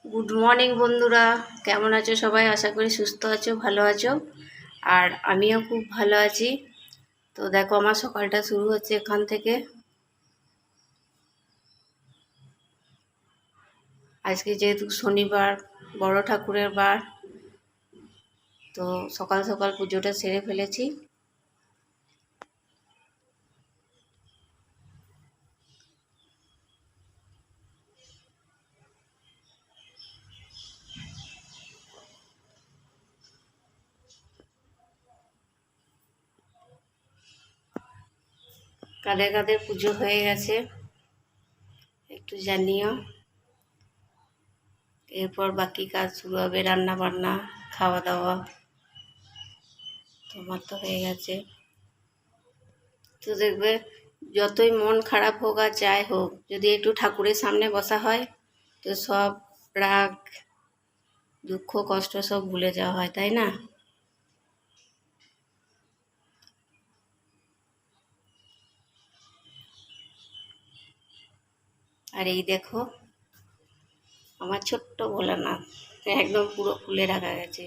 Good morning বন্ধুরা, কেমন আছো সবাই? আশা করি সুস্থ আছো, ভালো আছো। আর আমিও খুব ভালো আছি। তো দেখো, আমার সকালটা শুরু হচ্ছে এখান থেকে। আজকে যেহেতু শনিবার, বড় ঠাকুরের বার, তো সকাল সকাল পুজোটা সেরে ফেলেছি। কাদের কাদের পুজো হয়ে গেছে একটু জানিও। এরপর বাকি কাজ শুরু হবে, রান্না বান্না, খাওয়া দাওয়া। তোমার তো হয়ে গেছে। তো দেখবে, যতই মন খারাপ হোক আর যাই হোক, যদি একটু ঠাকুরের সামনে বসা হয়, তো সব রাগ, দুঃখ, কষ্ট সব ভুলে যাওয়া হয়, তাই না? আর এই দেখো, আমার ছোট্ট ভোলানাথ একদম পুরো ফুলে রাখা গেছে।